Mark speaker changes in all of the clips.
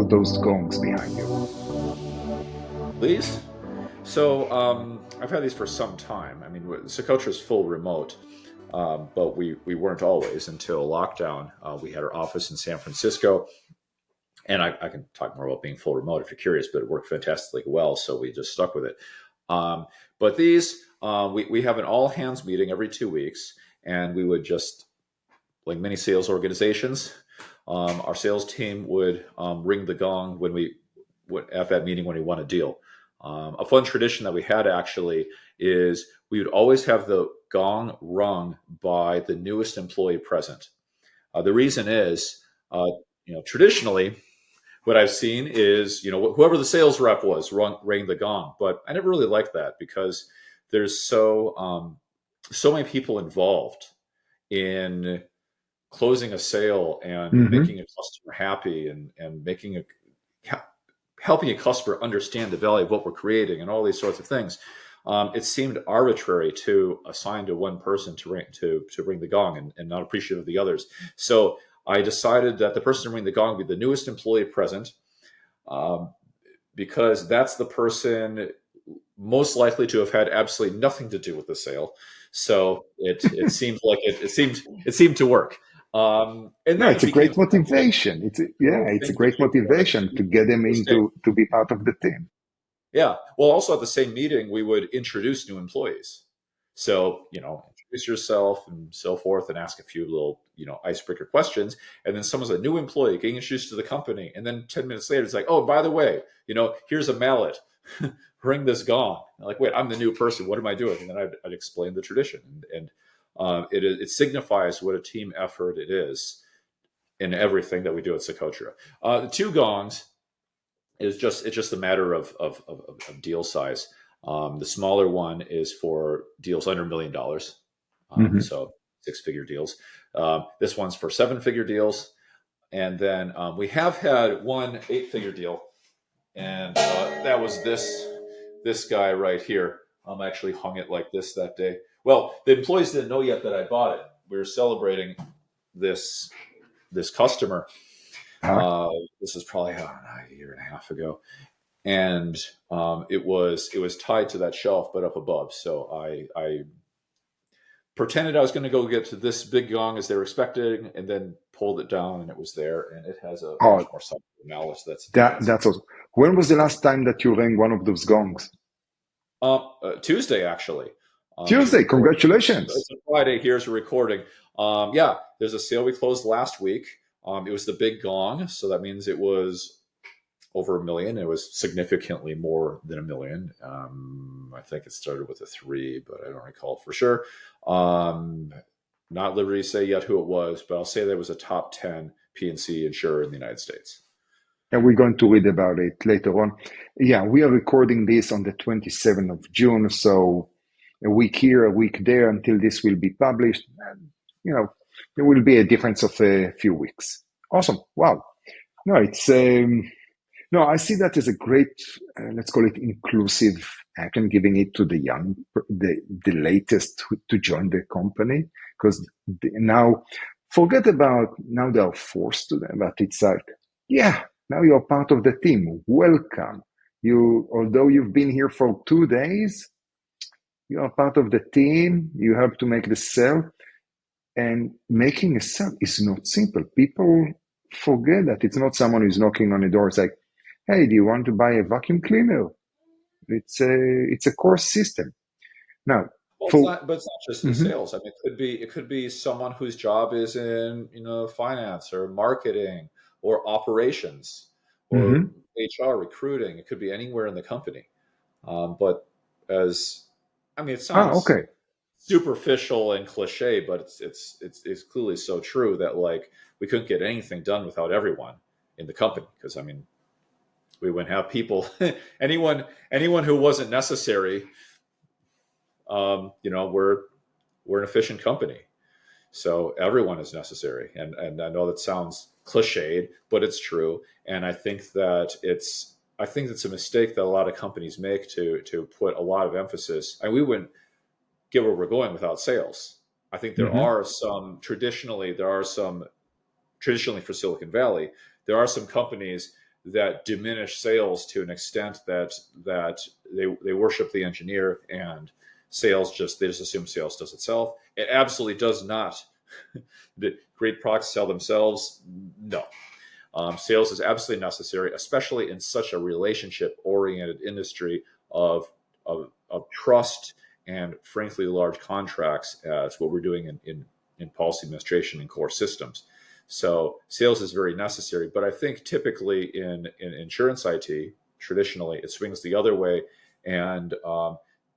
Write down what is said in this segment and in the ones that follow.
Speaker 1: of those gongs behind you?
Speaker 2: These? So I've had these for some time. I mean, Socotra is full remote, but we weren't always until lockdown. We had our office in San Francisco, and I can talk more about being full remote if you're curious, but it worked fantastically well, so we just stuck with it. But these, we have an all hands meeting every 2 weeks, and we would just, like many sales organizations, our sales team would ring the gong when we at that meeting when we won a deal. A fun tradition that we had actually is we would always have the gong rung by the newest employee present. The reason is, traditionally, what I've seen is, whoever the sales rep was rang the gong, but I never really liked that because there's so many people involved in closing a sale and
Speaker 1: Mm-hmm.
Speaker 2: making a customer happy and helping a customer understand the value of what we're creating and all these sorts of things. It seemed arbitrary to assign to one person to ring the gong and not appreciative of the others. So I decided that the person to ring the gong would be the newest employee present, um, because that's the person most likely to have had absolutely nothing to do with the sale. So it seemed like it seemed to work. And
Speaker 1: No,
Speaker 2: then
Speaker 1: it's
Speaker 2: it
Speaker 1: a
Speaker 2: became
Speaker 1: great motivation. It's a
Speaker 2: thank you.
Speaker 1: great motivation to get them into to be part of the team.
Speaker 2: Yeah. Well, also at the same meeting, we would introduce new employees. So, introduce yourself and so forth and ask a few little, icebreaker questions. And then someone's a new employee getting introduced to the company. And then 10 minutes later, it's like, oh, by the way, here's a mallet. Ring this gong. I'm like, wait, I'm the new person. What am I doing? And then I'd explain the tradition. And it signifies what a team effort it is in everything that we do at Socotra. The two gongs it's just a matter of deal size. The smaller one is for deals under $1 million,
Speaker 1: Hmm.
Speaker 2: so 6-figure deals. This one's for 7-figure deals, and then we have had one 8-figure deal, and that was this guy right here. Actually hung it like this that day. Well, the employees didn't know yet that I bought it. We were celebrating this this customer.
Speaker 1: Uh,
Speaker 2: This is probably, I don't know, a year and a half ago, and it was tied to that shelf but up above. So I pretended I was going to go get to this big gong as they were expecting, and then pulled it down, and it was there, and it has a much
Speaker 1: oh,
Speaker 2: more subtle malice. That's
Speaker 1: that's awesome. When was the last time that you rang one of those gongs?
Speaker 2: Tuesday actually. As a
Speaker 1: Tuesday.
Speaker 2: record,
Speaker 1: Congratulations.
Speaker 2: it's a Friday. Here's a recording. Yeah, there's a sale we closed last week. It was the big gong, so that means it was over 1 million. It was significantly more than 1 million. I think it started with a 3, but I don't recall for sure. Um, Not liberty to say yet who it was, but I'll say that it was a top 10 P&C insurer in the United States.
Speaker 1: And we're going to read about it later on. Yeah, we are recording this on the 27th of June. So a week here, a week there until this will be published. And, there will be a difference of a few weeks. Awesome. Wow. No, no, I see that as a great, let's call it inclusive action, giving it to the young, the latest to join the company. Because now, forget about now they are forced to them, but it's like, yeah, now you're part of the team. Welcome. Although you've been here for 2 days, you are part of the team. You help to make the sale. And making a sale is not simple. People forget that it's not someone who's knocking on the door. It's like, hey, do you want to buy a vacuum cleaner? It's a course system. Now,
Speaker 2: Well,
Speaker 1: for
Speaker 2: but it's not just in
Speaker 1: mhm,
Speaker 2: sales. I mean, it could be someone whose job is in finance or marketing or operations or
Speaker 1: mhm.
Speaker 2: HR recruiting. It could be anywhere in the company. But as I mean, it sounds
Speaker 1: Okay.
Speaker 2: superficial and cliche, but it's clearly so true that like we couldn't get anything done without everyone in the company because I mean we wouldn't have people anyone who wasn't necessary. We're an efficient company. So everyone is necessary. And I know that sounds cliched, but it's true. And I think it's a mistake that a lot of companies make to put a lot of emphasis. And we wouldn't get where we're going without sales. I think
Speaker 1: Mhm.
Speaker 2: traditionally for Silicon Valley, there are some companies that diminish sales to an extent that they worship the engineer, and they just assume sales does itself. It absolutely does not. The great products sell themselves. No, sales is absolutely necessary, especially in such a relationship-oriented industry of trust and, frankly, large contracts as what we're doing in policy administration and core systems. So sales is very necessary. But I think typically in insurance IT, traditionally, it swings the other way. And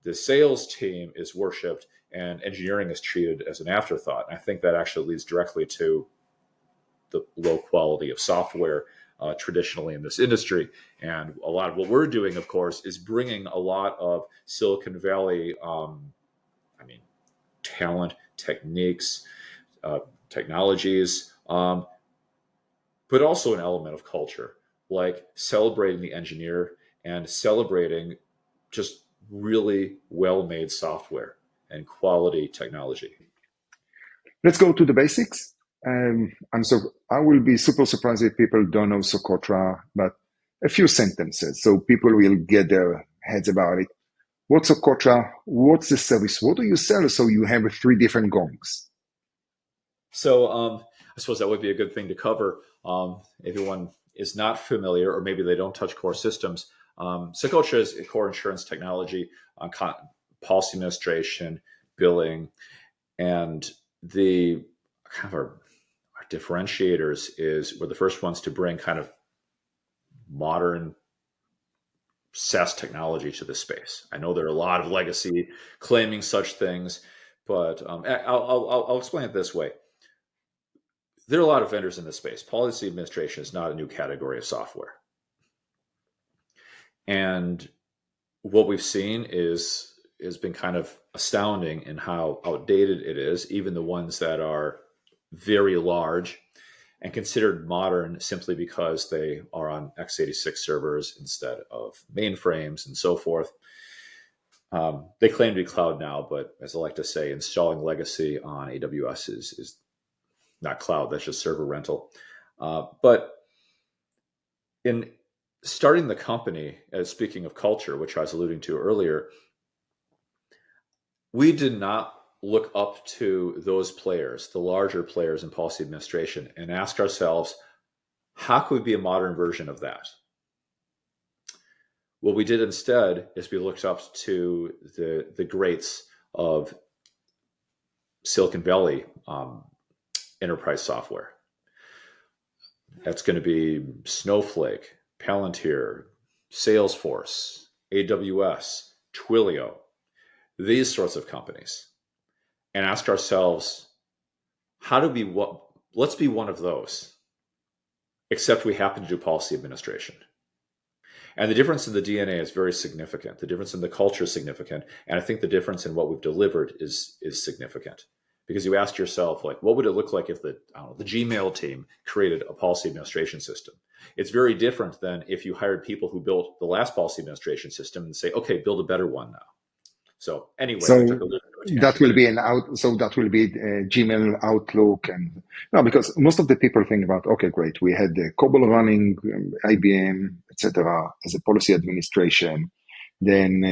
Speaker 2: the sales team is worshipped and engineering is treated as an afterthought. And I think that actually leads directly to the low quality of software traditionally in this industry. And a lot of what we're doing, of course, is bringing a lot of Silicon Valley, talent, techniques, technologies, but also an element of culture, like celebrating the engineer and celebrating just really well-made software and quality technology.
Speaker 1: Let's go to the basics. I will be super surprised if people don't know Socotra, but a few sentences so people will get their heads about it. What's Socotra? What's the service? What do you sell? So you have three different gongs.
Speaker 2: So I suppose that would be a good thing to cover. If anyone is not familiar, or maybe they don't touch core systems, Socotra is a core insurance technology on policy administration, billing, and the kind of our differentiators is we're the first ones to bring kind of modern SaaS technology to this space. I know there are a lot of legacy claiming such things, but I'll explain it this way. There are a lot of vendors in this space. Policy administration is not a new category of software. And what we've seen has been kind of astounding in how outdated it is, even the ones that are very large and considered modern simply because they are on x86 servers instead of mainframes and so forth. They claim to be cloud now, but as I like to say, installing legacy on AWS is not cloud, that's just server rental. But in starting the company, as speaking of culture, which I was alluding to earlier, we did not look up to those players, the larger players in policy administration, and ask ourselves, how could we be a modern version of that? What we did instead is we looked up to the greats of Silicon Valley enterprise software. That's going to be Snowflake, Palantir, Salesforce, AWS, Twilio, these sorts of companies, and ask ourselves, let's be one of those, except we happen to do policy administration. And the difference in the DNA is very significant. The difference in the culture is significant. And I think the difference in what we've delivered is significant. Because you ask yourself, like, what would it look like if the Gmail team created a policy administration system? It's very different than if you hired people who built the last policy administration system and say, okay, build a better one now. So anyway,
Speaker 1: that will be Gmail, Outlook, and no, because most of the people think about, okay, great, we had the COBOL running, IBM, etc. as a policy administration. Then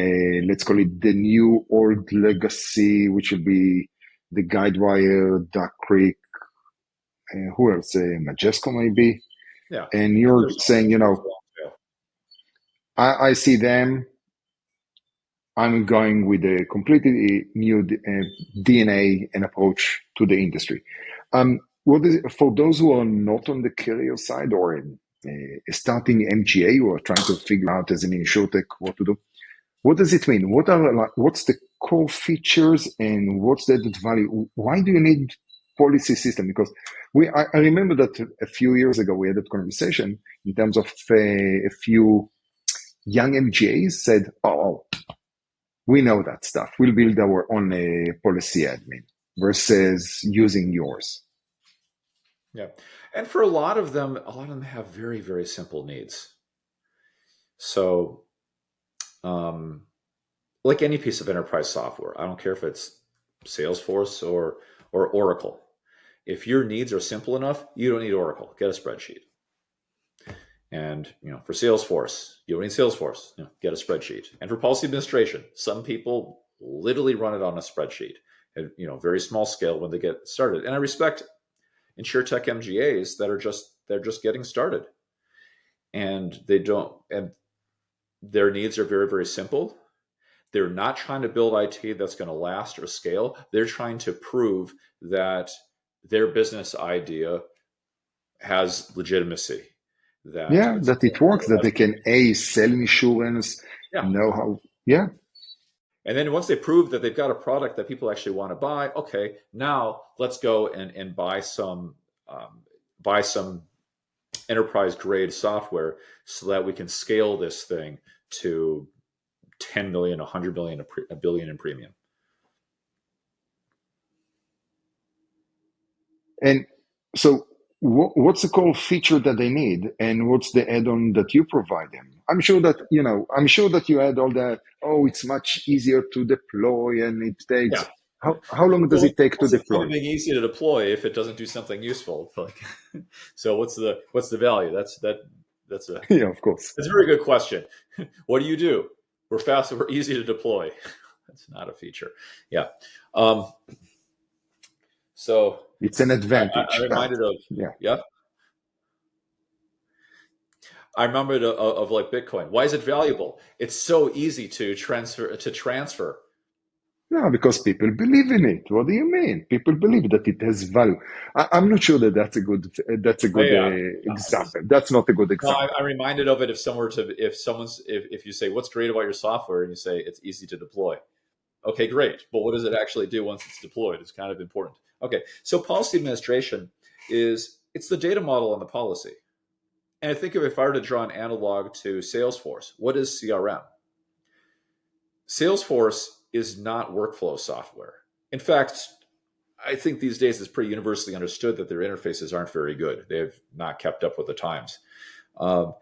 Speaker 1: let's call it the new old legacy, which will be the Guidewire, Duck Creek, who else? Majesco maybe.
Speaker 2: Yeah.
Speaker 1: And you're saying, I see them. I'm going with a completely new DNA and approach to the industry. For those who are not on the carrier side or starting MGA who are trying to figure out as an InsurTech what to do, what does it mean? What's the core features and what's the added value? Why do you need policy system? Because I remember that a few years ago we had that conversation in terms of a few young MGAs said, oh, we know that stuff. We'll build our own policy admin versus using yours.
Speaker 2: Yeah. And for a lot of them have very, very simple needs. So, like any piece of enterprise software, I don't care if it's Salesforce or Oracle. If your needs are simple enough, you don't need Oracle. Get a spreadsheet. And for Salesforce, you need Salesforce, get a spreadsheet. And for policy administration, some people literally run it on a spreadsheet at very small scale when they get started. And I respect InsurTech MGAs that are just getting started, and they don't, and their needs are very, very simple. They're not trying to build IT that's going to last or scale. They're trying to prove that their business idea has legitimacy, that
Speaker 1: Yeah,
Speaker 2: it's
Speaker 1: that it works, that they can sell insurance,
Speaker 2: yeah.
Speaker 1: know how. Yeah,
Speaker 2: And then once they prove that they've got a product that people actually want to buy, okay, now let's go and buy some enterprise grade software so that we can scale this thing to 10 million, 100 million, a billion in premium.
Speaker 1: and so what's the core feature that they need, and what's the add-on that you provide them? I'm sure that you had all that. Oh, it's much easier to deploy, and it takes.
Speaker 2: Yeah.
Speaker 1: How long does
Speaker 2: Well,
Speaker 1: it take to
Speaker 2: what's the point
Speaker 1: deploy?
Speaker 2: of being easy to deploy if it doesn't do something useful? Like, so what's the value? That's a
Speaker 1: Yeah, of course.
Speaker 2: that's a very good question. What do? We're fast. We're easy to deploy. That's not a feature. Yeah. Um, so
Speaker 1: It's an
Speaker 2: I
Speaker 1: advantage.
Speaker 2: reminded of
Speaker 1: Yeah.
Speaker 2: yeah. I remembered of like Bitcoin. Why is it valuable? It's so easy to transfer.
Speaker 1: No, because people believe in it. What do you mean? People believe that it has value. I'm not sure that that's a
Speaker 2: Oh,
Speaker 1: good
Speaker 2: yeah. This is
Speaker 1: example. That's not a good
Speaker 2: no.
Speaker 1: example.
Speaker 2: I'm reminded of it if you say what's great about your software and you say it's easy to deploy. Okay, great. But what does it actually do once it's deployed? It's kind of important. Okay, so policy administration it's the data model on the policy. And I think if I were to draw an analog to Salesforce, what is CRM? Salesforce is not workflow software. In fact, I think these days it's pretty universally understood that their interfaces aren't very good. They have not kept up with the times. Um,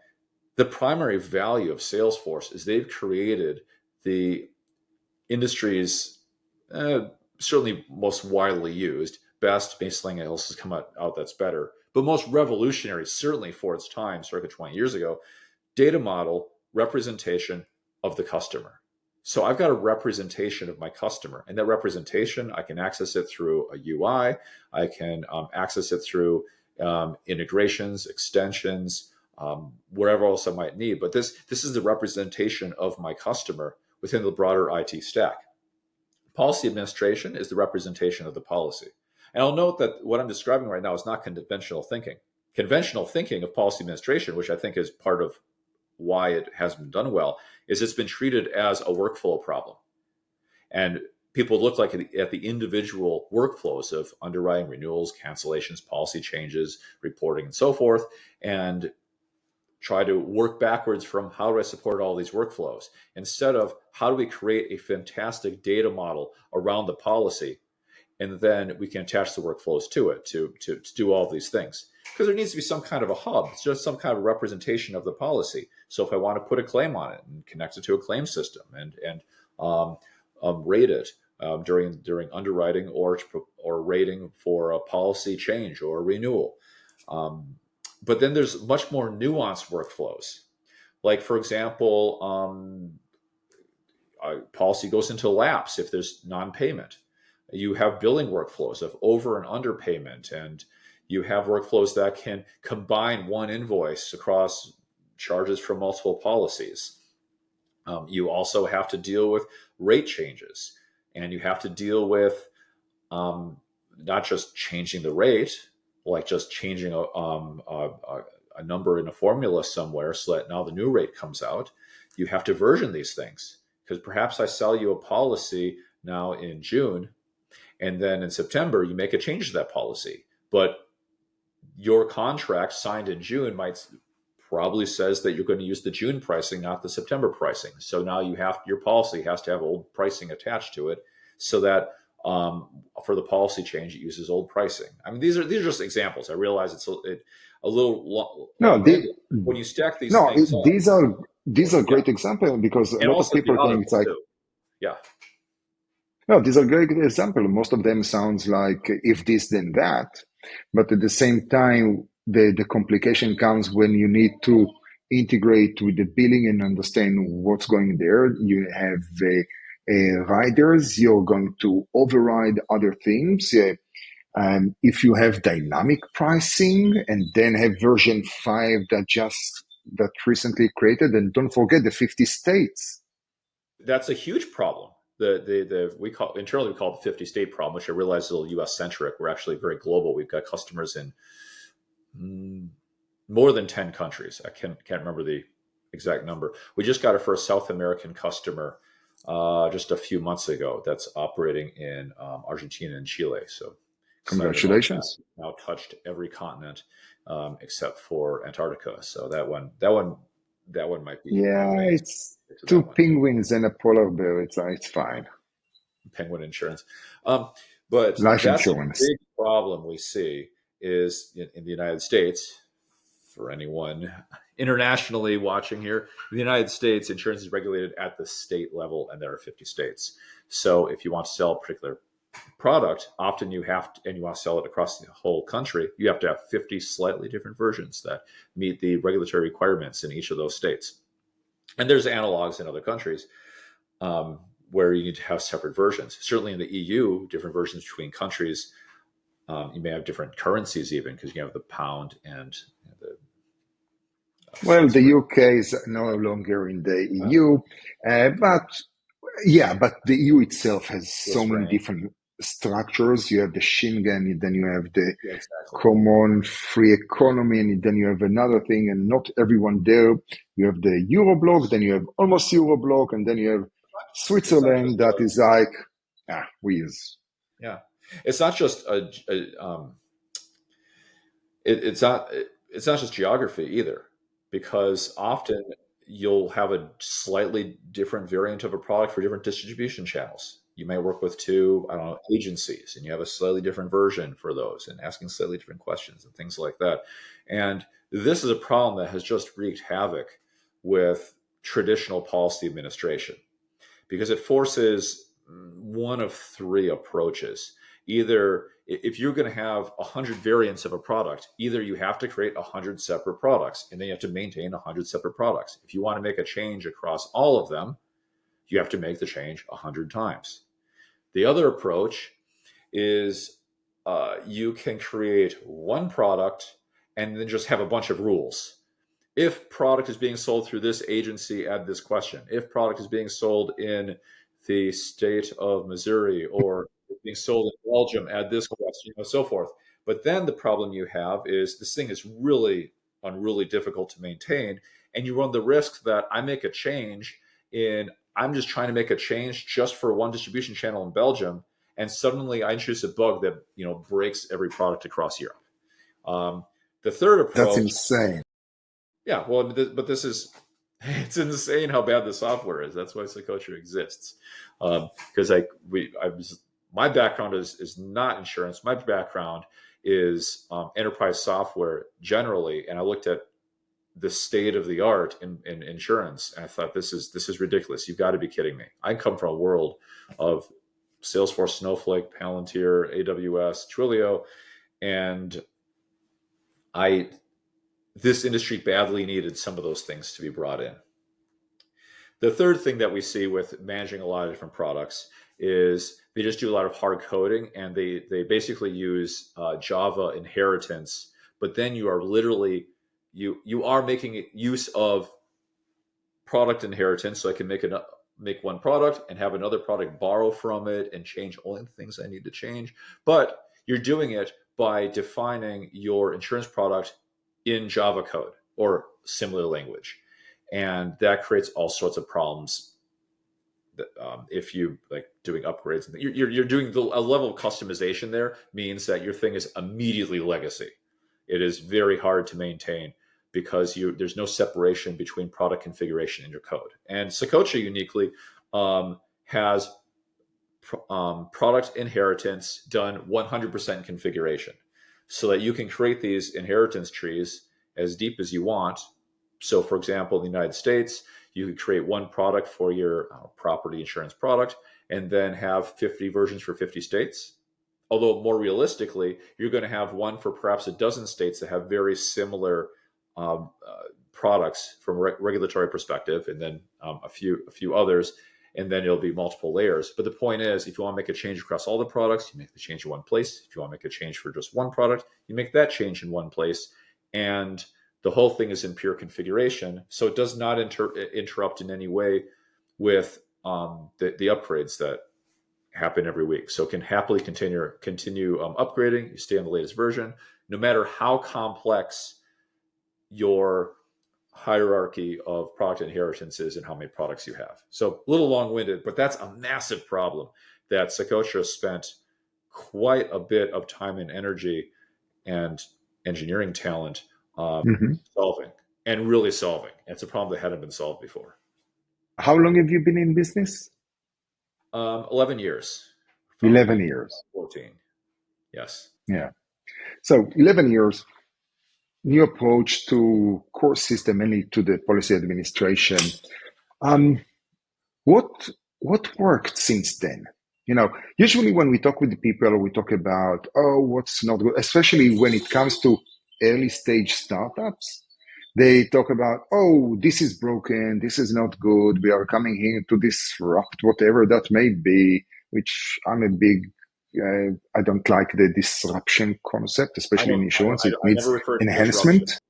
Speaker 2: the primary value of Salesforce is they've created the industry's certainly most widely used, best, maybe something else has come out that's better, but most revolutionary, certainly for its time, circa 20 years ago, data model representation of the customer. So I've got a representation of my customer, and that representation, I can access it through a UI. I can access it through integrations, extensions, wherever else I might need. But this is the representation of my customer within the broader IT stack. Policy administration is the representation of the policy. And I'll note that what I'm describing right now is not conventional thinking. Conventional thinking of policy administration, which I think is part of why it hasn't been done well, is it's been treated as a workflow problem. And people look like at the individual workflows of underwriting, renewals, cancellations, policy changes, reporting, and so forth, and try to work backwards from how do I support all these workflows instead of how do we create a fantastic data model around the policy, and then we can attach the workflows to it to do all of these things, because there needs to be some kind of a hub. It's just some kind of representation of the policy. So if I want to put a claim on it and connect it to a claim system and rate it during underwriting or rating for a policy change or a renewal. But then there's much more nuanced workflows. Like, for example, a policy goes into lapse if there's non-payment. You have billing workflows of over and underpayment, and you have workflows that can combine one invoice across charges from multiple policies. You also have to deal with rate changes, and you have to deal with not just changing the rate, like just changing a number in a formula somewhere so that now the new rate comes out. You have to version these things, because perhaps I sell you a policy now in June, and then in September you make a change to that policy, but your contract signed in June probably says that you're going to use the June pricing, not the September pricing. So now your policy has to have old pricing attached to it, so that for the policy change it uses old pricing. I mean, these are just examples. I realize it's a little
Speaker 1: No,
Speaker 2: long-winded. When you stack these
Speaker 1: no,
Speaker 2: things up,
Speaker 1: these are
Speaker 2: yeah,
Speaker 1: great examples, because a
Speaker 2: and
Speaker 1: lot of
Speaker 2: also the
Speaker 1: people think
Speaker 2: audit
Speaker 1: it's like,
Speaker 2: too. Yeah,
Speaker 1: no, these are great examples. Most of them sounds like if this then that, but at the same time, the complication comes when you need to integrate with the billing and understand what's going there. You have riders, you're going to override other things. If you have dynamic pricing and then have version 5 that recently created, and don't forget the 50 states.
Speaker 2: That's a huge problem. The we call internally we call it the 50 state problem, which I realize is a little US centric. We're actually very global. We've got customers in more than 10 countries. I can't remember the exact number. We just got our first South American customer just a few months ago that's operating in Argentina and Chile. So excited about that.
Speaker 1: Congratulations.
Speaker 2: Now touched every continent except for Antarctica. So that one might be my
Speaker 1: Yeah,
Speaker 2: ways
Speaker 1: it's
Speaker 2: to
Speaker 1: two
Speaker 2: that one.
Speaker 1: penguins and a polar bear. It's fine.
Speaker 2: Penguin insurance. But
Speaker 1: Life
Speaker 2: that's a
Speaker 1: insurance.
Speaker 2: big problem we see is in the United States. For anyone internationally watching here, in the United States, insurance is regulated at the state level, and there are 50 states. So if you want to sell a particular product, often you have to, and you want to sell it across the whole country, you have to have 50 slightly different versions that meet the regulatory requirements in each of those states. And there's analogs in other countries where you need to have separate versions. Certainly in the EU, different versions between countries. You may have different currencies even because you have the pound and the
Speaker 1: Well,
Speaker 2: Swiss
Speaker 1: the
Speaker 2: franc.
Speaker 1: UK is no longer in the
Speaker 2: Uh,
Speaker 1: EU, but yeah, but the EU itself has so
Speaker 2: Swiss
Speaker 1: many
Speaker 2: franc.
Speaker 1: different structures. You have the Schengen, then you have the
Speaker 2: Yeah, exactly.
Speaker 1: common free economy, and then you have another thing, and not everyone there. You have the Eurobloc, then you have almost Eurobloc, and then you have
Speaker 2: It's not just
Speaker 1: Switzerland that is like, we use.
Speaker 2: yeah. It's not just it's not just geography either, because often you'll have a slightly different variant of a product for different distribution channels. You may work with two, I don't know, agencies, and you have a slightly different version for those, and asking slightly different questions and things like that. And this is a problem that has just wreaked havoc with traditional policy administration because it forces one of three approaches. Either if you're going to have 100 variants of a product, either you have to create 100 separate products and then you have to maintain 100 separate products. If you want to make a change across all of them, you have to make the change 100 times. The other approach is you can create one product and then just have a bunch of rules. If product is being sold through this agency, add this question. If product is being sold in the state of Missouri or being sold in Belgium, add this question, so forth. But then the problem you have is this thing is really unruly difficult to maintain. And you run the risk that I make a change I'm just trying to make a change just for one distribution channel in Belgium. And suddenly I introduce a bug that, breaks every product across Europe. Um, the third
Speaker 1: That's
Speaker 2: approach
Speaker 1: insane.
Speaker 2: yeah, well, but this is it's insane how bad the software is. That's why Socotra exists. Because my background is not insurance. My background is enterprise software generally, and I looked at the state of the art in insurance, and I thought this is ridiculous. You've got to be kidding me. I come from a world of Salesforce, Snowflake, Palantir, AWS, Twilio, and I this industry badly needed some of those things to be brought in. The third thing that we see with managing a lot of different products is they just do a lot of hard coding and they basically use Java inheritance, but then you are literally you are making use of product inheritance, so I can make one product and have another product borrow from it and change only the things I need to change. But you're doing it by defining your insurance product in Java code or similar language, and that creates all sorts of problems. That, if you like doing upgrades, you're doing a level of customization there means that your thing is immediately legacy. It is very hard to maintain because there's no separation between product configuration and your code. And Socotra uniquely has product inheritance done 100% configuration so that you can create these inheritance trees as deep as you want. So, for example, in the United States, you could create one product for your property insurance product and then have 50 versions for 50 states. although more realistically, you're going to have one for perhaps a dozen states that have very similar products from a regulatory perspective, and then a few others, and then it'll be multiple layers. But the point is, if you want to make a change across all the products, you make the change in one place. If you want to make a change for just one product, you make that change in one place, and the whole thing is in pure configuration, so it does not interrupt in any way with the upgrades that happen every week. So it can happily continue upgrading. You stay on the latest version, no matter how complex your hierarchy of product inheritance is and how many products you have. So a little long-winded, but that's a massive problem that Socotra spent quite a bit of time and energy and engineering talent solving, and really solving. It's a problem that hadn't been solved before.
Speaker 1: How long have you been in business?
Speaker 2: 11 years.
Speaker 1: 11 years.
Speaker 2: 14. Yes.
Speaker 1: Yeah. So 11 years, new approach to core system, mainly to the policy administration. Um, what worked since then? Usually when we talk with the people, we talk about, oh, what's not good, especially when it comes to early stage startups. They talk about, oh, this is broken, this is not good, we are coming here to disrupt whatever that may be, which I'm a big, I don't like the disruption concept, especially in insurance. It
Speaker 2: I
Speaker 1: needs
Speaker 2: never refer to disruption.
Speaker 1: enhancement.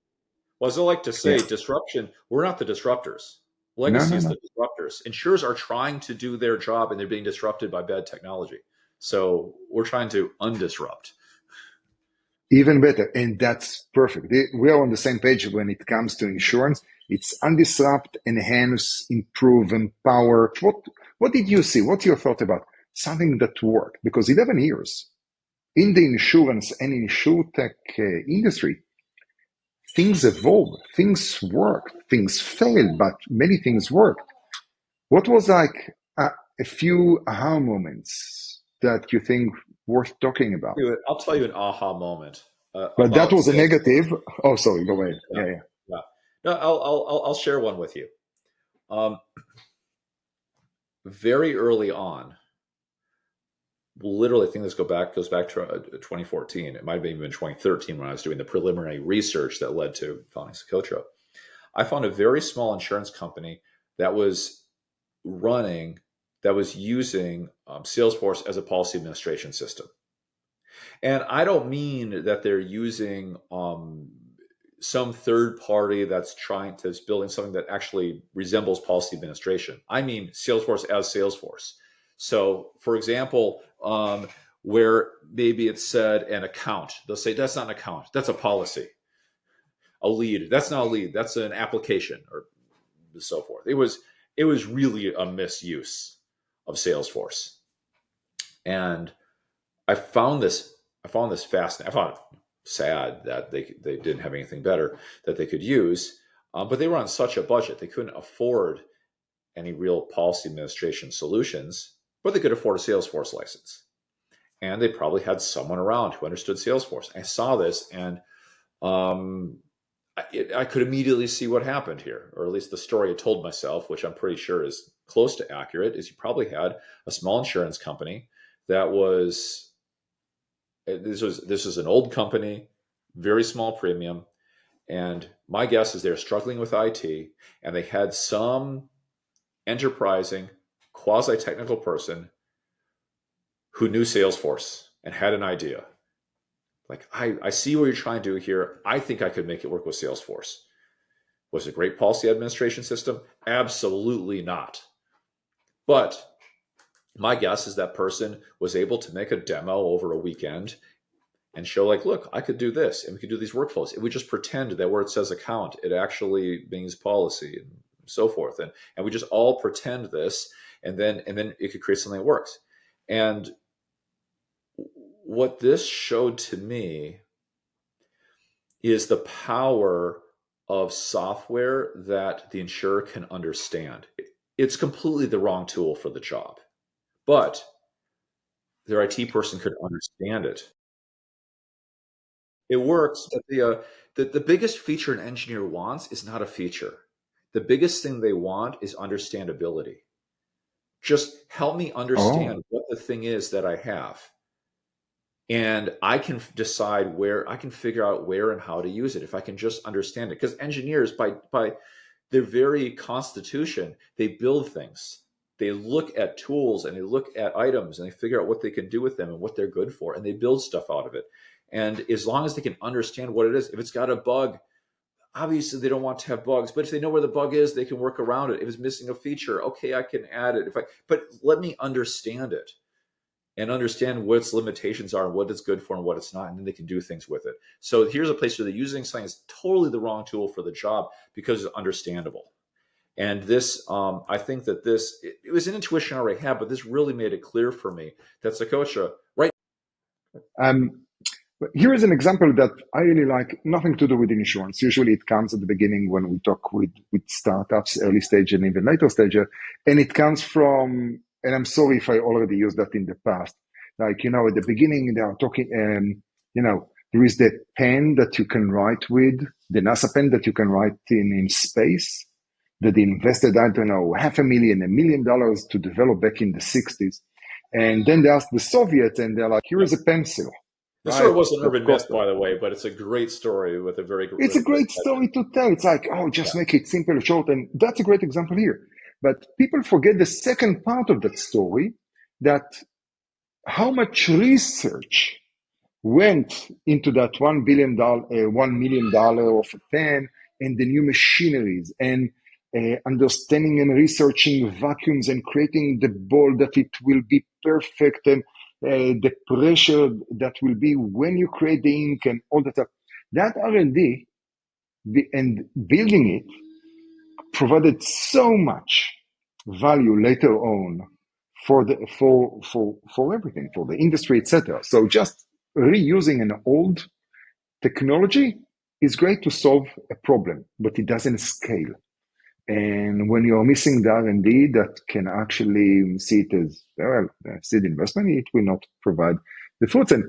Speaker 2: Well, as I like to say, disruption, we're not the disruptors. Legacy is
Speaker 1: No.
Speaker 2: the disruptors. Insurers are trying to do their job and they're being disrupted by bad technology. So we're trying to undisrupt.
Speaker 1: Even better. And that's perfect. We are on the same page when it comes to insurance. It's undisrupt, enhance, improve, empower. What did you see? What's your thought about something that worked? Because 11 years in the insurance and InsurTech industry, things evolved, things worked, things failed, but many things worked. What was like a few aha moments that you think worth talking about?
Speaker 2: I'll tell you an aha moment.
Speaker 1: But that was a negative. Oh, sorry. Go ahead. Yeah.
Speaker 2: No, I'll share one with you. Very early on, literally, I think this goes back to 2014. It might have even been 2013 when I was doing the preliminary research that led to founding Socotra. I found a very small insurance company that was using Salesforce as a policy administration system. And I don't mean that they're using some third party that's building something that actually resembles policy administration. I mean Salesforce as Salesforce. So, for example, where maybe it said an account, they'll say that's not an account, that's a policy. A lead, that's not a lead, that's an application, or so forth. It was really a misuse of Salesforce, and I found this fascinating. I found it sad that they didn't have anything better that they could use, but they were on such a budget they couldn't afford any real policy administration solutions, but they could afford a Salesforce license, and they probably had someone around who understood Salesforce. I saw this, and I could immediately see what happened here, or at least the story I told myself, which I'm pretty sure is close to accurate, is you probably had a small insurance company that was, this was an old company, very small premium, and my guess is they're struggling with IT, and they had some enterprising, quasi-technical person who knew Salesforce and had an idea. Like, I see what you're trying to do here. I think I could make it work with Salesforce. Was it a great policy administration system? Absolutely not. But my guess is that person was able to make a demo over a weekend and show, like, look, I could do this, and we could do these workflows. And we just pretend that where it says account, it actually means policy and so forth. And we just all pretend this, and then it could create something that works. And what this showed to me is the power of software that the insurer can understand. It's completely the wrong tool for the job, but their IT person could understand it. It works. The biggest feature an engineer wants is not a feature. The biggest thing they want is understandability. Just help me understand what the thing is that I have. and I can decide where, I can figure out where and how to use it if I can just understand it. Because engineers, by their very constitution, they build things. They look at tools and they look at items and they figure out what they can do with them and what they're good for, and they build stuff out of it. And as long as they can understand what it is, if it's got a bug, obviously they don't want to have bugs, but if they know where the bug is, they can work around it. If it's missing a feature, okay, I can add it. But let me understand it and understand what its limitations are and what it's good for and what it's not, and then they can do things with it. So here's a place where they're using something that's totally the wrong tool for the job because it's understandable. And this, I think that this, it was an intuition I already had, but this really made it clear for me that Socotra, right?
Speaker 1: Um, Here is an example that I really like, nothing to do with insurance. Usually it comes at the beginning when we talk with startups, early stage and even later stage. And it comes from, and I'm sorry if I already used that in the past. Like, at the beginning they are talking, there is the pen that you can write with, the NASA pen that you can write in space, that they invested, I don't know, $500,000, $1 million to develop back in the 60s. And then they asked the Soviets and they're like, here is a pencil.
Speaker 2: The
Speaker 1: Right,
Speaker 2: story was an
Speaker 1: that
Speaker 2: urban myth,
Speaker 1: cost
Speaker 2: by the way, but it's a great story with a very,
Speaker 1: It's
Speaker 2: with
Speaker 1: a
Speaker 2: a great
Speaker 1: great story to tell. It's like, oh,
Speaker 2: yeah.
Speaker 1: just make it simple, short, and that's a great example here. But people forget the second part of that story, that how much research went into that $1 million of a pen and the new machineries and understanding and researching vacuums and creating the ball that it will be perfect and the pressure that will be when you create the ink and all that stuff. That R&D and building it provided so much value later on for the for everything, for the industry, etc. So just reusing an old technology is great to solve a problem, but it doesn't scale. And when you're missing the R&D that can actually see it as, well, seed investment, it will not provide the fruits. And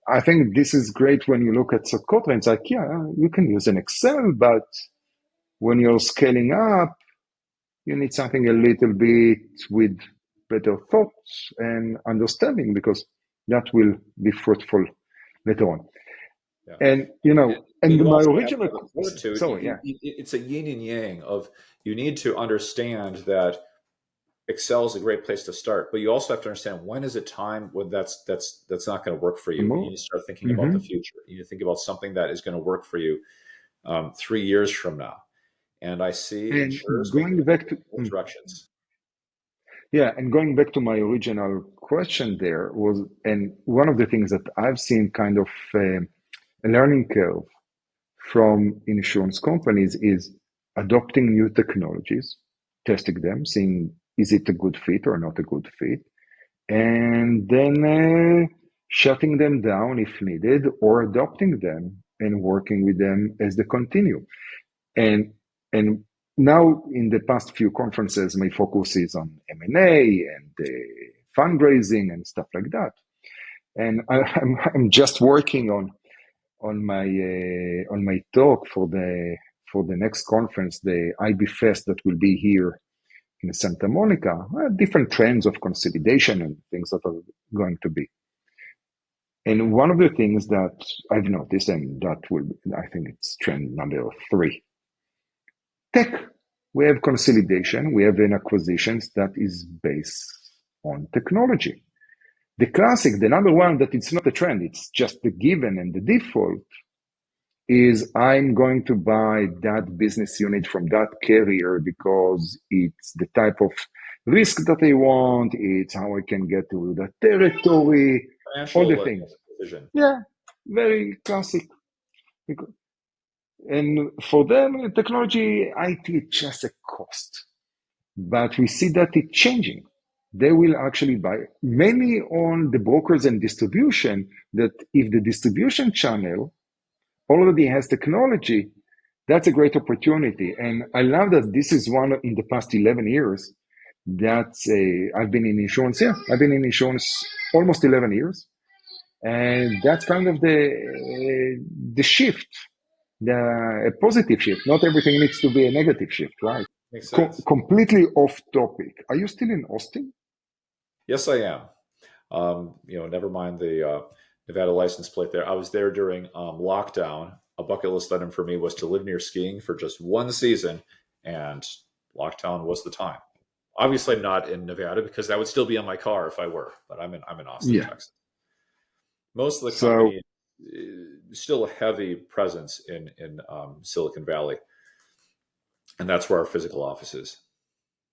Speaker 1: I think this is great when you look at Socotra. It's like, yeah, you can use an Excel, but when you're scaling up, you need something a little bit with better thoughts and understanding, because that will be fruitful later on.
Speaker 2: Yeah.
Speaker 1: And
Speaker 2: But
Speaker 1: and
Speaker 2: you
Speaker 1: my
Speaker 2: also have
Speaker 1: original,
Speaker 2: to have the fortitude.
Speaker 1: sorry, yeah,
Speaker 2: It's a yin and yang of, you need to understand that Excel is a great place to start, but you also have to understand when is it time when that's not going to work for you. You need to start thinking about the
Speaker 1: mm-hmm.
Speaker 2: future. You need to think about something that is going to work for you 3 years from now. And I see
Speaker 1: And
Speaker 2: insurers making
Speaker 1: going back to
Speaker 2: directions.
Speaker 1: yeah, and going back to my original question, there was, and one of the things that I've seen kind of a learning curve from insurance companies is adopting new technologies, testing them, seeing is it a good fit or not a good fit, and then shutting them down if needed, or adopting them and working with them as they continue. And now in the past few conferences, my focus is on M&A and fundraising and stuff like that. And I'm just working on my talk for the next conference, the IB Fest that will be here in Santa Monica. Different trends of consolidation and things that are going to be. And one of the things that I've noticed, and that will, I think it's trend number 3, tech. We have consolidation, we have an acquisitions that is based on technology. The classic, the number one, that it's not a trend, it's just the given and the default, is I'm going to buy that business unit from that carrier because it's the type of risk that I want, it's how I can get to the territory, all the
Speaker 2: Financial
Speaker 1: things.
Speaker 2: decision.
Speaker 1: Yeah, very classic. And for them, technology, IT is just a cost. But we see that it's changing. They will actually buy mainly on the brokers and distribution, that if the distribution channel already has technology, that's a great opportunity. And I love that this is one in the past 11 years that I've been in insurance. Yeah, I've been in insurance almost 11 years. And that's kind of the shift, a positive shift. Not everything needs to be a negative shift, right?
Speaker 2: Makes sense.
Speaker 1: Completely off topic. Are you still in Austin?
Speaker 2: Yes, I am. Never mind Nevada license plate there. I was there during lockdown. A bucket list item for me was to live near skiing for just one season, and lockdown was the time. Obviously, I'm not in Nevada because that would still be on my car if I were. But I'm in Austin,
Speaker 1: Yeah.
Speaker 2: Texas. Most of the
Speaker 1: So
Speaker 2: company still a heavy presence in Silicon Valley, and that's where our physical office is.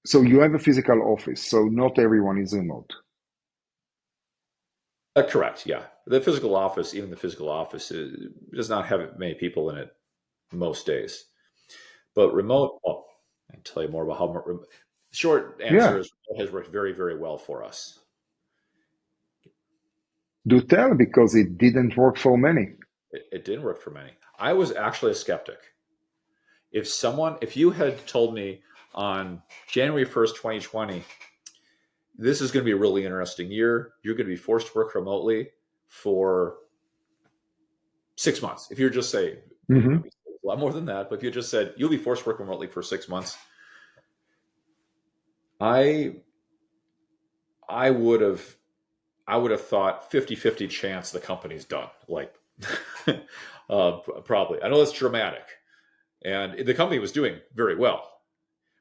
Speaker 1: so you have a physical office, so not everyone is remote.
Speaker 2: Correct. Yeah, the physical office, even the physical office, does not have many people in it most days. But remote, well, I can tell you more about how. Short answer
Speaker 1: Yeah.
Speaker 2: is it has worked very, very well for us.
Speaker 1: Do tell because it didn't work for many.
Speaker 2: It didn't work for many. I was actually a skeptic. If you had told me on January 1st, 2020, this is going to be a really interesting year. You're going to be forced to work remotely for 6 months. If you're just say,
Speaker 1: Hmm.
Speaker 2: a lot more than that, but if you just said you'll be forced to work remotely for 6 months, I I would have I would have thought 50-50 chance the company's done. Like probably. I know that's dramatic. And the company was doing very well.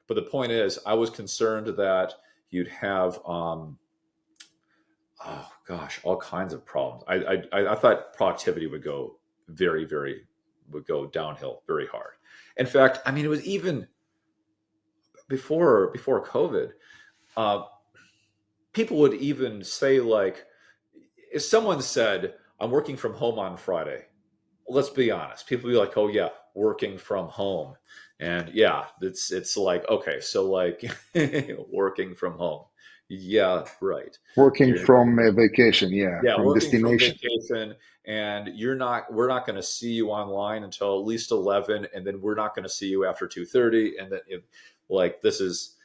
Speaker 2: But the point is, I was concerned that you'd have oh gosh, all kinds of problems. I thought productivity would go would go downhill very hard. In fact, I mean, it was even before COVID. Uh, People would even say like, if someone said, "I'm working from home on Friday," let's be honest. People would be like, "Oh yeah, working from home," and yeah, it's like okay, so like working from home. Yeah, right.
Speaker 1: Working
Speaker 2: You're
Speaker 1: from a vacation, yeah,
Speaker 2: Yeah,
Speaker 1: from
Speaker 2: working from
Speaker 1: destination.
Speaker 2: vacation, and we're not going to see you online until at least 11, and then we're not going to see you after 2:30, and then like this is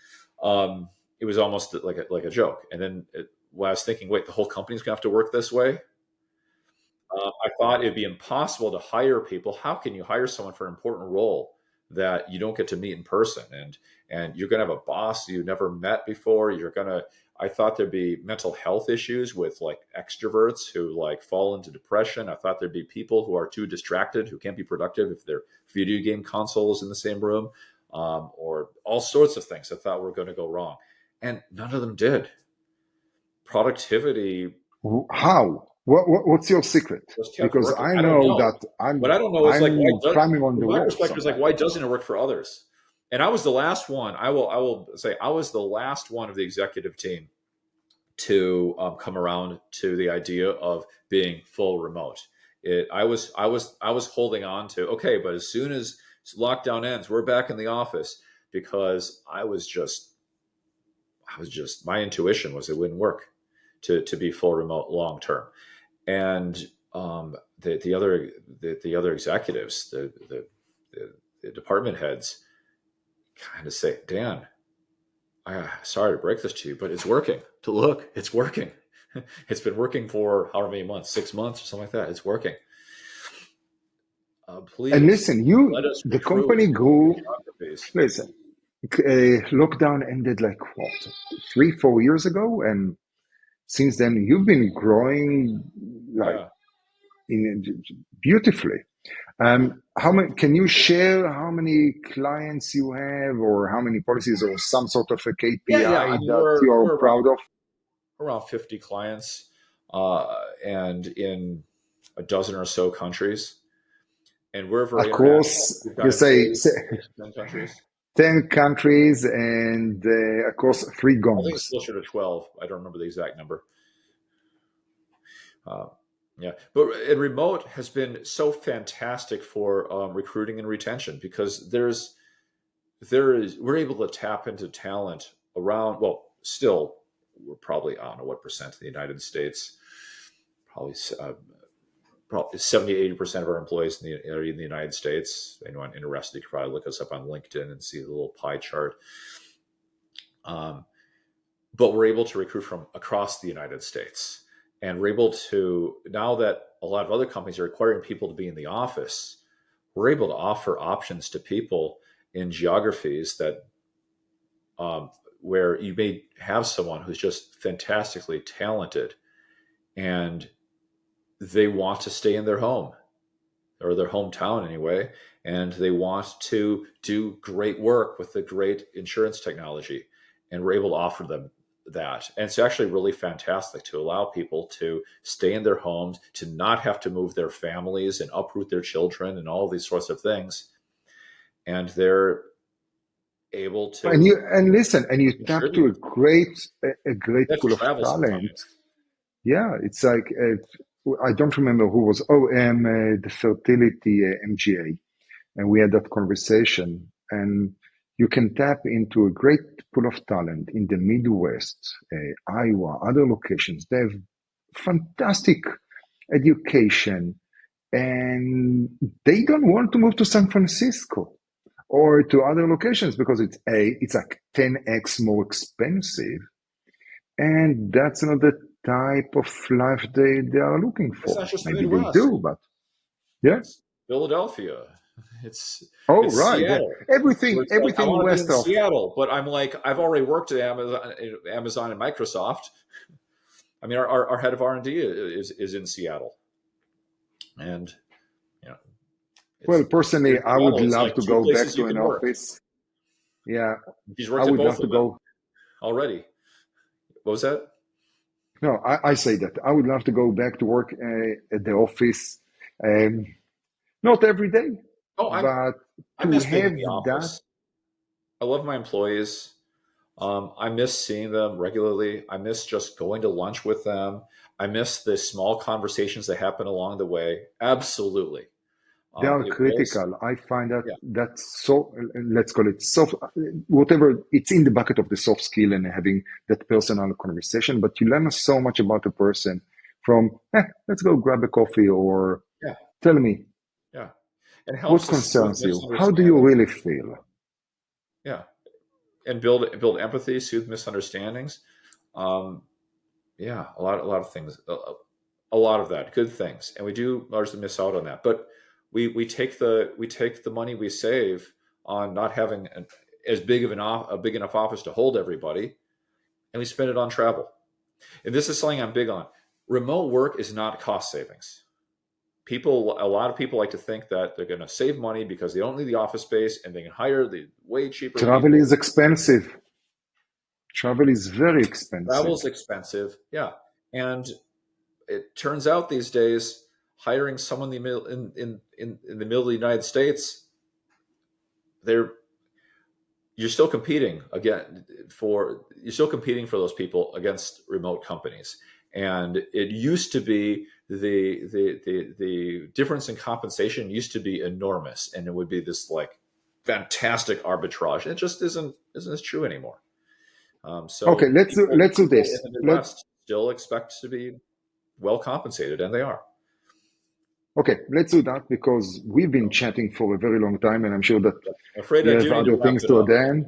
Speaker 2: um it was almost like a joke. And then when I was thinking, wait, the whole company's going to have to work this way. I thought it'd be impossible to hire people. How can you hire someone for an important role that you don't get to meet in person? And you're going to have a boss you never met before. I thought there'd be mental health issues with like extroverts who like fall into depression. I thought there'd be people who are too distracted, who can't be productive if their video game console is in the same room, or all sorts of things I thought were going to go wrong. And none of them did. Productivity
Speaker 1: How? What's your secret?
Speaker 2: just kept
Speaker 1: Because
Speaker 2: working.
Speaker 1: I
Speaker 2: I don't
Speaker 1: know
Speaker 2: know.
Speaker 1: that
Speaker 2: What
Speaker 1: I'm
Speaker 2: I don't know is like why
Speaker 1: I'm climbing on
Speaker 2: from
Speaker 1: the
Speaker 2: my
Speaker 1: wall
Speaker 2: perspective is like
Speaker 1: sometimes.
Speaker 2: why doesn't it work for others? And I was the last one. I will say I was the last one of the executive team to come around to the idea of being full remote. I was holding on to okay, but as soon as lockdown ends, we're back in the office because I was just my intuition was it wouldn't work to be full remote long term. And the other executives, the, the department heads, kind of say, "Dan, sorry to break this to you, but it's working. To look, it's working. It's been working for however many months, 6 months or something like that. It's working.
Speaker 1: And
Speaker 2: Please
Speaker 1: listen,
Speaker 2: let us
Speaker 1: the
Speaker 2: recruit
Speaker 1: company grew.
Speaker 2: geographies."
Speaker 1: Listen, lockdown ended like what, 3, 4 years ago, and since then you've been growing like
Speaker 2: Yeah,
Speaker 1: in beautifully. How many? Can you share how many clients you have, or how many policies, or some sort of a
Speaker 2: yeah.
Speaker 1: KPI
Speaker 2: I mean,
Speaker 1: that you are
Speaker 2: we're
Speaker 1: proud of
Speaker 2: around 50 clients, and in a dozen or so countries, and we're very international.
Speaker 1: across?
Speaker 2: We've
Speaker 1: You
Speaker 2: got
Speaker 1: say,
Speaker 2: employees
Speaker 1: say
Speaker 2: in 10 countries.
Speaker 1: 10 countries and across three
Speaker 2: I think it's
Speaker 1: gongs.
Speaker 2: closer to 12. I don't remember the exact number. Uh, yeah, but and remote has been so fantastic for recruiting and retention because we're able to tap into talent around. Well, still we're probably I don't know what percent of the United States, probably probably 70-80% of our employees are in the United States. Anyone interested, you could probably look us up on LinkedIn and see the little pie chart. Um, but we're able to recruit from across the United States. And we're able to, now that a lot of other companies are requiring people to be in the office, we're able to offer options to people in geographies that where you may have someone who's just fantastically talented and they want to stay in their home or their hometown anyway, and they want to do great work with the great insurance technology, and we're able to offer them that. And it's actually really fantastic to allow people to stay in their homes, to not have to move their families and uproot their children and all these sorts of things, and they're able
Speaker 1: And
Speaker 2: to
Speaker 1: you listen, and you tap to
Speaker 2: contribute.
Speaker 1: a great
Speaker 2: They have to
Speaker 1: pool of
Speaker 2: travel
Speaker 1: talent.
Speaker 2: sometimes.
Speaker 1: Yeah, it's like I don't remember who was the fertility MGA, and we had that conversation. And you can tap into a great pool of talent in the Midwest, Iowa, other locations. They have fantastic education, and they don't want to move to San Francisco or to other locations because it's like 10x more expensive, and that's not the type of life they are looking
Speaker 2: It's
Speaker 1: for.
Speaker 2: not just the
Speaker 1: Maybe they
Speaker 2: Midwest.
Speaker 1: do, but yeah.
Speaker 2: It's Philadelphia. It's
Speaker 1: Oh,
Speaker 2: it's
Speaker 1: right. Yeah.
Speaker 2: Seattle. Where
Speaker 1: Everything,
Speaker 2: it's like I
Speaker 1: everything
Speaker 2: want to be
Speaker 1: west
Speaker 2: in
Speaker 1: of.
Speaker 2: Seattle, but I'm like I've already worked at Amazon and Microsoft. I mean, our head of R&D is in Seattle, and you know,
Speaker 1: Well,
Speaker 2: it's
Speaker 1: personally, I would
Speaker 2: Seattle. It's
Speaker 1: love
Speaker 2: like
Speaker 1: to
Speaker 2: two
Speaker 1: go back
Speaker 2: places you
Speaker 1: to an
Speaker 2: can work.
Speaker 1: office. Yeah,
Speaker 2: He's
Speaker 1: I
Speaker 2: worked at
Speaker 1: would
Speaker 2: both
Speaker 1: love
Speaker 2: of
Speaker 1: to
Speaker 2: them
Speaker 1: go.
Speaker 2: already. What was that?
Speaker 1: No, I say that I would love to go back to work at the office. Um, Not every day,
Speaker 2: Oh,
Speaker 1: but
Speaker 2: I
Speaker 1: to
Speaker 2: miss being in
Speaker 1: have
Speaker 2: the
Speaker 1: that.
Speaker 2: office. I love my employees. I miss seeing them regularly. I miss just going to lunch with them. I miss the small conversations that happen along the way. Absolutely.
Speaker 1: They are
Speaker 2: It was,
Speaker 1: critical. I find that
Speaker 2: yeah,
Speaker 1: that's so, let's call it soft, whatever, it's in the bucket of the soft skill and having that personal conversation, but you learn so much about a person from, let's go grab a coffee or
Speaker 2: yeah,
Speaker 1: tell me
Speaker 2: yeah. It helps
Speaker 1: what
Speaker 2: to soothe
Speaker 1: concerns you. How do you
Speaker 2: misunderstandings.
Speaker 1: really feel?
Speaker 2: Yeah, and build empathy, soothe misunderstandings. Um, yeah, a lot of things, a lot of that, good things, and we do largely miss out on that. But we take the money we save on not having as big of a big enough office to hold everybody, and we spend it on travel. And this is something I'm big on. Remote work is not cost savings. A lot of people like to think that they're going to save money because they don't need the office space and they can hire the way cheaper
Speaker 1: Travel
Speaker 2: people.
Speaker 1: is expensive. Travel is very expensive.
Speaker 2: Travel's expensive, yeah, and it turns out these days hiring someone in the middle in the middle of the United States, they're you're still competing for those people against remote companies. And it used to be the difference in compensation used to be enormous, and it would be this like fantastic arbitrage. It just isn't as true anymore.
Speaker 1: Okay,
Speaker 2: So people
Speaker 1: let's do
Speaker 2: people in
Speaker 1: this.
Speaker 2: the Midwest still expect to be well compensated, and they are.
Speaker 1: Let's do that because we've been chatting for a very long time, and I'm sure that
Speaker 2: I'm afraid
Speaker 1: you
Speaker 2: I
Speaker 1: have
Speaker 2: do need to
Speaker 1: other
Speaker 2: wrap
Speaker 1: things
Speaker 2: it
Speaker 1: to
Speaker 2: up.
Speaker 1: attend.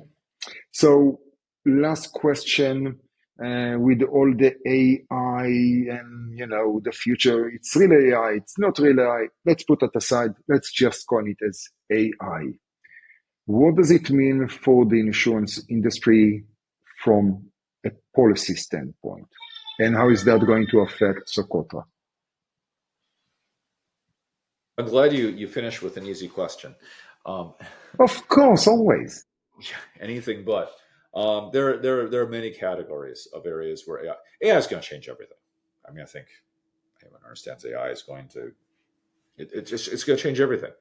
Speaker 1: So, last question, with all the AI and the future, it's really AI. It's not really AI. Let's put that aside. Let's just call it as AI. What does it mean for the insurance industry from a policy standpoint? And how is that going to affect Socotra?
Speaker 2: I'm glad you finished with an easy question. Um,
Speaker 1: Of course, always.
Speaker 2: anything but. There are many categories of areas where AI is going to change everything. I mean, I think anyone understands AI is going to it's going to change everything,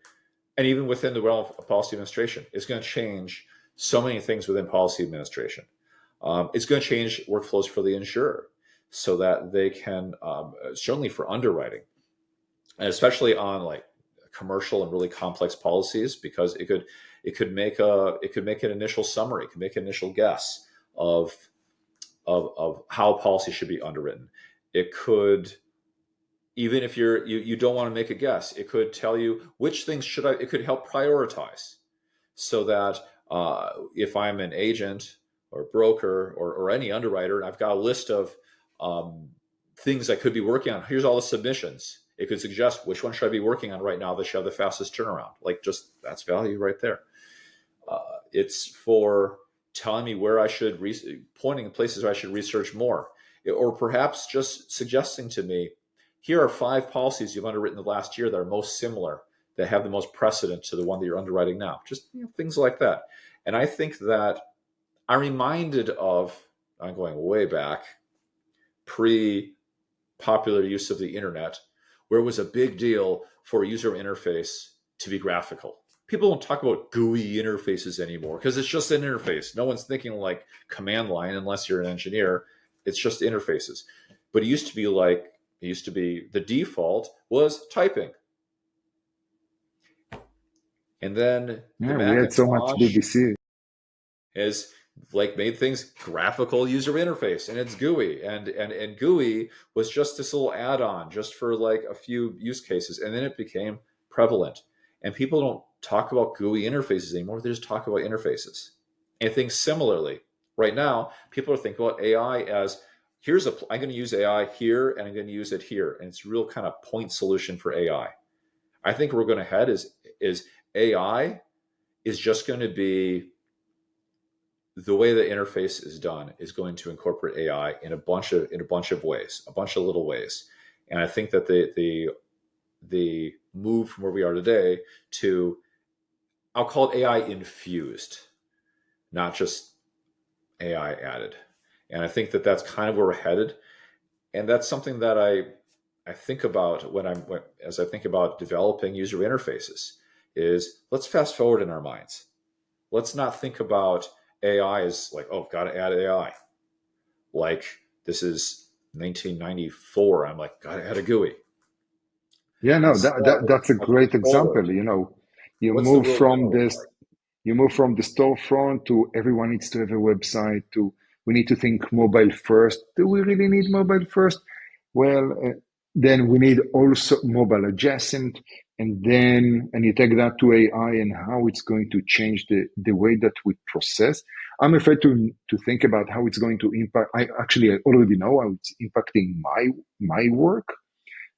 Speaker 2: and even within the realm of policy administration, it's going to change so many things within policy administration. It's going to change workflows for the insurer so that they can certainly for underwriting, and especially on like commercial and really complex policies, because it could make an initial summary, it could make an initial guess of of how policy should be underwritten. It could, even if you don't want to make a guess, it could tell you which things should I. It could help prioritize so that if I'm an agent or broker or any underwriter, and I've got a list of um, things I could be working on. Here's all the submissions. It could suggest which one should I be working on right now that should have the fastest turnaround. Like just that's value right there. It's for telling me where I should pointing places where I should research more, or perhaps just suggesting to me here are 5 policies you've underwritten the last year that are most similar, that have the most precedent to the one that you're underwriting now. Just things like that. And I think that I'm reminded of, I'm going way back, pre-popular use of the internet, where it was a big deal for a user interface to be graphical. People don't talk about GUI interfaces anymore because it's just an interface. No one's thinking like command line unless you're an engineer. It's just interfaces. But it used to be the default was typing. And then
Speaker 1: we had so much BBC
Speaker 2: has like made things graphical user interface, and it's GUI, and GUI was just this little add-on just for like a few use cases, and then it became prevalent. And people don't talk about GUI interfaces anymore. They just talk about interfaces. And I think similarly, right now, people are thinking about AI as I'm going to use AI here, and I'm going to use it here, and it's a real kind of point solution for AI. I think where we're going to head is AI is just going to be the way the interface is done is going to incorporate AI in a bunch of ways, a bunch of little ways. And I think that the move from where we are today to, I'll call it AI infused, not just AI added. And I think that that's kind of where we're headed. And that's something that I think about as I think about developing user interfaces is, let's fast forward in our minds. Let's not think about AI as like, oh, got to add AI. Like this is 1994. I'm like, got to add a GUI.
Speaker 1: Yeah, no, that's a great example. You move from the storefront to everyone needs to have a website to we need to think mobile first. Do we really need mobile first? Well, then we need also mobile adjacent, and you take that to AI and how it's going to change the way that we process. I'm afraid to think about how it's going to impact. I already know how it's impacting my work.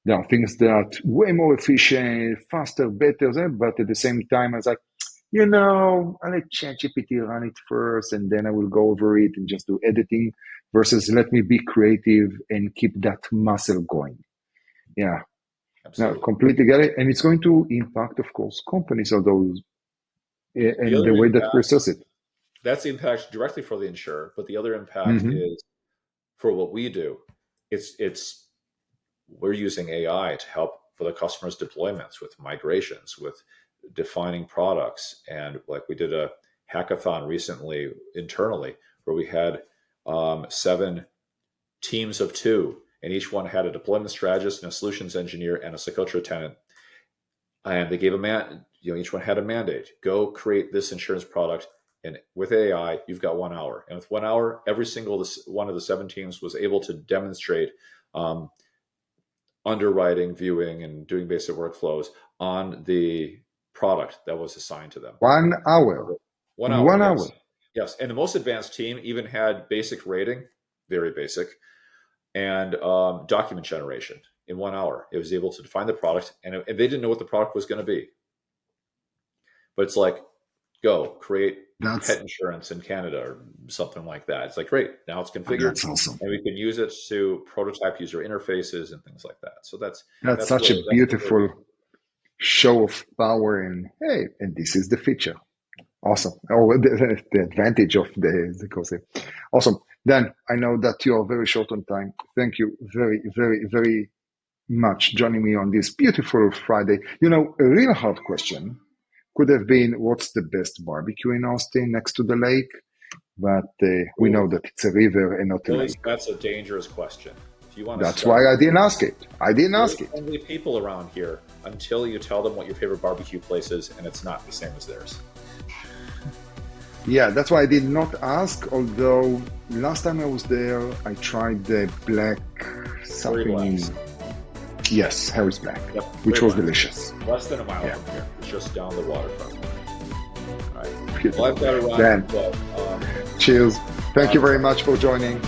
Speaker 1: There are things that are way more efficient, faster, better, but at the same time, I was like, I'll let ChatGPT run it first, and then I will go over it and just do editing versus let me be creative and keep that muscle going. Yeah. Absolutely. No, completely get it. And it's going to impact, of course, companies or those and the way that process it.
Speaker 2: That's the impact directly for the insurer, but the other impact is for what we do. We're using AI to help for the customer's deployments with migrations, with defining products. And like we did a hackathon recently internally where we had 7 teams of 2, and each one had a deployment strategist and a solutions engineer and a Socotra tenant. And they gave each one had a mandate. Go create this insurance product. And with AI, you've got 1 hour. And with 1 hour, every single one of the 7 teams was able to demonstrate underwriting, viewing, and doing basic workflows on the product that was assigned to them.
Speaker 1: 1 hour.
Speaker 2: 1 hour. 1 hour. Yes. And the most advanced team even had basic rating, very basic, and document generation in 1 hour. It was able to define the product, and they didn't know what the product was going to be. But it's like, go create pet insurance in Canada or something like that. It's like, great, now it's configured.
Speaker 1: That's awesome.
Speaker 2: And we can use it to prototype user interfaces and things like that. So that's
Speaker 1: such a beautiful show of power. And hey, and this is the feature. Awesome. Oh, the advantage of the concept. Awesome. Dan, I know that you are very short on time. Thank you very, very, very much joining me on this beautiful Friday. A real hard question could have been, what's the best barbecue in Austin next to the lake? But we know that it's a river and not a lake.
Speaker 2: That's a dangerous question. If you want
Speaker 1: That's why I didn't ask it.
Speaker 2: Only people around here until you tell them what your favorite barbecue place is, and it's not the same as theirs.
Speaker 1: Yeah, that's why I did not ask, although last time I was there, I tried the black something. Yes, Harry's Black, which was delicious.
Speaker 2: Less than a mile from here. It's just down the waterfront. All right. Well, I've got to run.
Speaker 1: Cheers. Thank you very much for joining.